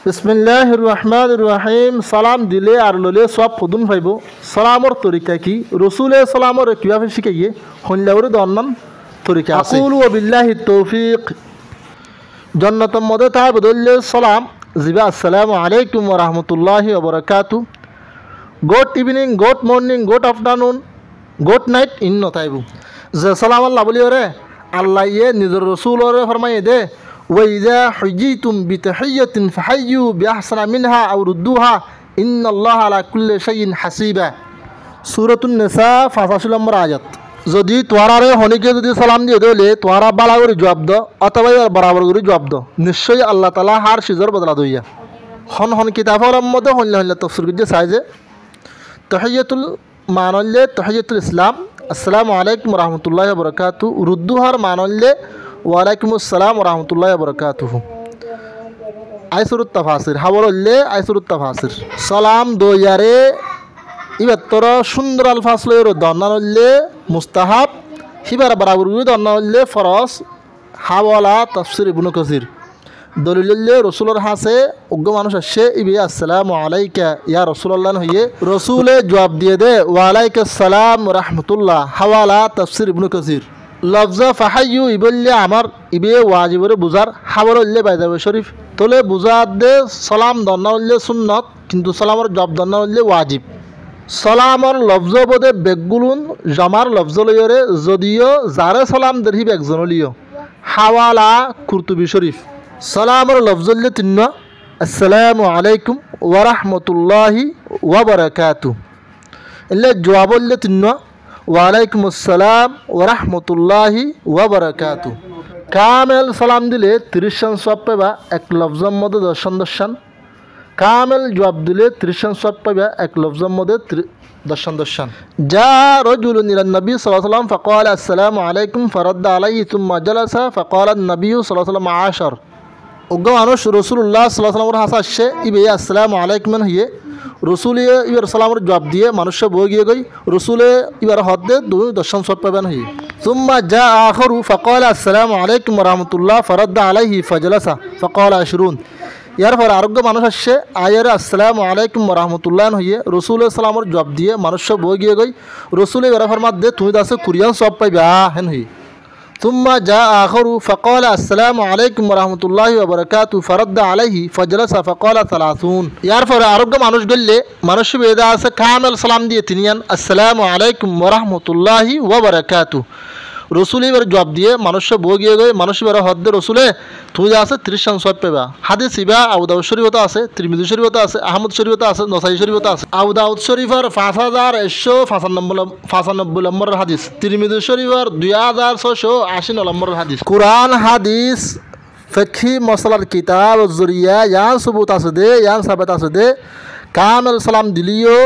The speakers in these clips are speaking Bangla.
বিসমিল্লাহির রহমানির রহিম। সালাম দিলে আর ললে সব ফদুন পাইব। সালামর তরিকা কি? রসুলে সালামর কীভাবে শিখাইয়ে হন্যাউরে দন্নান তরিকা আছে। আকুল ও বিল্লাহি তৌফিক। জন্নতম মধ্যে তাই বদললে সালাম জিবা আসসালামু আলাইকুম ওয়া রাহমাতুল্লাহি ওয়া বারাকাতু। Good evening, good morning, good afternoon, good night ইন নতাইবু। যে সালাম আল্লাহ বলি ওরে আল্লাহ ইয়ে নিজের রসুল ওরে ফরমাইয়ে দে ওয়াইদা হুজিতুম বিতাহিয়াতিন ফাহাইয়ু বিআহসানা মিনহা আও রুদ্দুহা ইন্নাল্লাহা আলা কুল্লি শাইইন হাসিবা। সূরাতুন নিসা 85 নম্বর আয়াত। যদি তোয়ারে হনিকে যদি সালাম দিয়ে দিলে তোয়ারা বালা করে জবাব দ অথবা বরাবর করে জবাব দ, নিশ্চয়ই আল্লাহ তাআলা হার সিজর বদলা দইয়া। হন কিতাবের মধ্যে হল্লা তফসির করতে চাই যে তাহিয়াতুল মানল্লে তাহিয়াতুল ইসলাম আসসালামু আলাইকুম ওয়া রাহমাতুল্লাহি ওয়া বারাকাতুহু। রুদ্দুহার মানল্লে ওয়া আলাইকুমুস সালাম ওয়া রাহমাতুল্লাহি ওয়া বারাকাতুহু। আইসুরুত তাফাসির হাওয়াললে আইসুরুত তাফাসির। সালাম দইয়ারে ইবাত্তর সুন্দর আলফাজ লইর দন্নানল্লে মুস্তাহাব, হিবার বরাবর করে দন্নানল্লে ফরজ। হাওয়ালা তাফসির ইবনে কাসির। দলিললে রসুলের হাসে অজ্ঞ মানুষ আসছে ইবে আসসালামু আলাইকা ইয়া রসুল্লাহ হইয়ে রসুলে জবাব দিয়ে দে ওয়ালাইকুম সালাম রাহমাতুল্লাহ। হাওয়ালা তাফসির ইবনে কাসির। লফজা ফাহাইয়ু ইবল্লে আমার ইবে ওয়াজিবরে বুজার হাওয়াললে বাইদাবে শরীফ তোলে বুজার দে সালাম দন্না হইলে সুন্নত, কিন্তু সালামর জবাব দন্না হইলে ওয়াজিব। সালামর লফজ বোধে বেগুলুন জমার লফজ লইরে যদিও যারে সালাম দেহি একজন লিও। হাওয়ালা কুরতুবী শরীফ। সালামর লফজল্লে তিন্ন আসসালামু আলাইকুম ওয়া রাহমাতুল্লাহি ওয়া বারাকাতুহু। এলে জবাবল্লে তিন্ন ওয়া আলাইকুমুস সালাম ওয়া রাহমাতুল্লাহি ওয়া বারাকাতুহু। কামেল সালাম দিলে 30 শান সওয়াব পাইবা, এক লফজের মধ্যে 10 শান। কামেল জবাব দিলে 30 সওয়াব পাইবা, এক লফজের মধ্যে 10 শান। যা রাজুলুন ইলা নবী সাল্লাল্লাহু আলাইহি ওয়াসাল্লাম ফাকালা আসসালামু আলাইকুম ফারাদ্দা আলাইহি সুম্মা জালাসা ফাকালা নবী সাল্লাল্লাহু আলাইহি ওয়াসাল্লাম আশার। অজ্ঞ মানুষ রসুল্লাহ সাল্লাল্লাহু আলাইহি ওয়াসাল্লামের হাসা আসছে ইবে আসসালামু আলাইকুম হইয়ে রসুলে ইবার সালামের জবাব দিয়ে মানুষে বই গিয়ে গই রসুলে ইবার হদ দে 10 সওয়াব পাবেন হইয়ে। সুম্মা যা আখরু ফাকালা আসসালামু আলাইকুম ওয়া রাহমাতুল্লাহ ফারাদ্দা আলাইহি ফাজালাসা ফাকালা 20। ইয়ার পর আরোগ্য মানুষ আসছে আয়ারে আসসালামু আলাইকুম ওয়া রাহমাতুল্লাহ হইয়ে রসুলের সালামের জবাব দিয়ে মানুষে বই গিয়ে গই রসুলে ইবার ফরমাত দে তুমি দাসে কুরিয়ান সওয়াব পাইবা হেন হই। সুম্মা যা আখরু ফাকালা আসসালামু আলাইকুম ওয়া রাহমাতুল্লাহি ওয়া বারাকাতুহু ফারাদ্দা আলাইহি ফাজলাসা ফাকালা 30। ইয়ার পরে আরোগ্য মানুষ গেলে মানুষ বেদা আছে কামেল সালাম দিয়ে তিনিয়ান আসসালামু আলাইকুম ওয়া রাহমাতুল্লাহি ওয়া বারাকাতুহু। রসুল এবার জবাব দিয়ে মানুষে বই গিয়ে গই মানুষ এবার হদ্দে রসুলে তুমি যা আছে 30 শান সওয়াব পাইবা। হাদিস ইবা আবু দাউদ শরীফতে আছে, তিরমিজি শরীফতে আছে, আহমদ শরীফতে আছে, নসাই শরীফতে আছে। আবু দাউদ শরীফের 5195 নম্বরের হাদিস, তিরমিজি শরীফের 2680 নম্বরের হাদিস। কুরআন হাদিস ফিকহি মসলার কিতাব জরিয়া ইয়ান সুবুত আছে দে ইয়ান সাবাত আছে দে কামেল সালাম দিলিও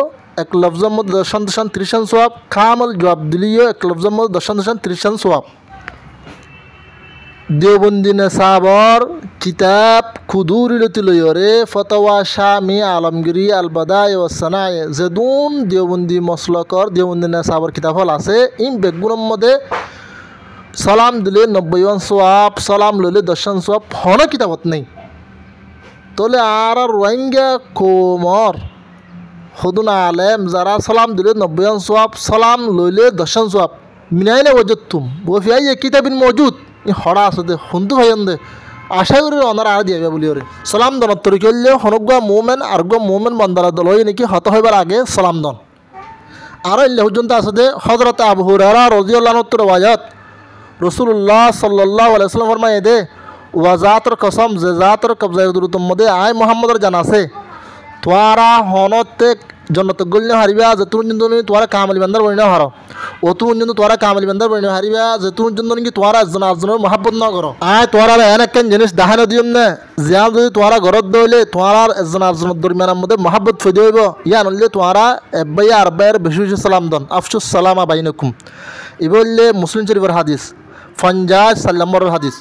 এক লফজের মধ্যে 10 শান 30 শান সওয়াব। কামেল জবাব দিলিও এক লফজের মধ্যে 10 শান 30 শান সওয়াব। দেওবন্দি নেসাবর কিতাব খুদুরিলতি লয়রে ফতোয়া শামি আলমগিরি আল বাদায় ওয়াস সানায়ে জেদুন দেওবন্দি মসলকর দেওবন্দি নেসাবর কিতাব হল আছে। ইন বেগুনের মধ্যে সালাম দিলে 90 সওয়াব, সালাম লইলে 10 সওয়াব হন কিতাবত নেই। তোলে আর রোহিঙ্গা কোমর হদুন আলেম যারা সালাম দিলে 90 সওয়াব, সালাম লইলে 10 সওয়াব। মিনাইলে ওয়াজাতুম ওয়াফি কিতাবিন মওজুদ হড়া আছে দে হুন্দু ভাইন দে আশা করি অনার আর দিয়াবে বলি ওরে। সালাম দনত তরিকলে হনগ্য মোমেন আরগ্য মোমেন বান্দারা দল হয় নাকি হত হইবার আগে সালাম দন। আর ইল্লা হুজন্ত আছে দে হযরত আবু হুরায়রা রাদিয়াল্লাহু আনহু রওয়ায়াত রাসূলুল্লাহ সাল্লাল্লাহু আলাইহি ওয়াসাল্লাম ফরমায়ে দে ওয়াজাতর কসম যে জাতর কবজা দুরুতম মধ্যে আয় মুহাম্মদের জান আছে তোয়ারা হনতে জন্নত গল্য হারিবা যে তুন জন্য তোয়ারা কামালি বান্দার বইনা হারো ও তুন জন্য তোয়ারা কামালি বান্দার বইনা হারিবা যে তুন জন্য কি তোয়ারা আজনের মহব্বত না করো। আয় তোয়ারা এনেকেন জিনিস দেখানো দিম না যা যদি তোয়ারা ঘরত দইলে তোয়ারা আজনের দরমিয়ানের মধ্যে মহব্বত ফেদে হইব। ইয়া নলে তোয়ারা এব্বাই আরবায়ের বেশি বেশি সালাম দন আফসুস সালামা বাইনকুম। ই বললে মুসলিম শরীফের হাদিস 50 নম্বরের হাদিস।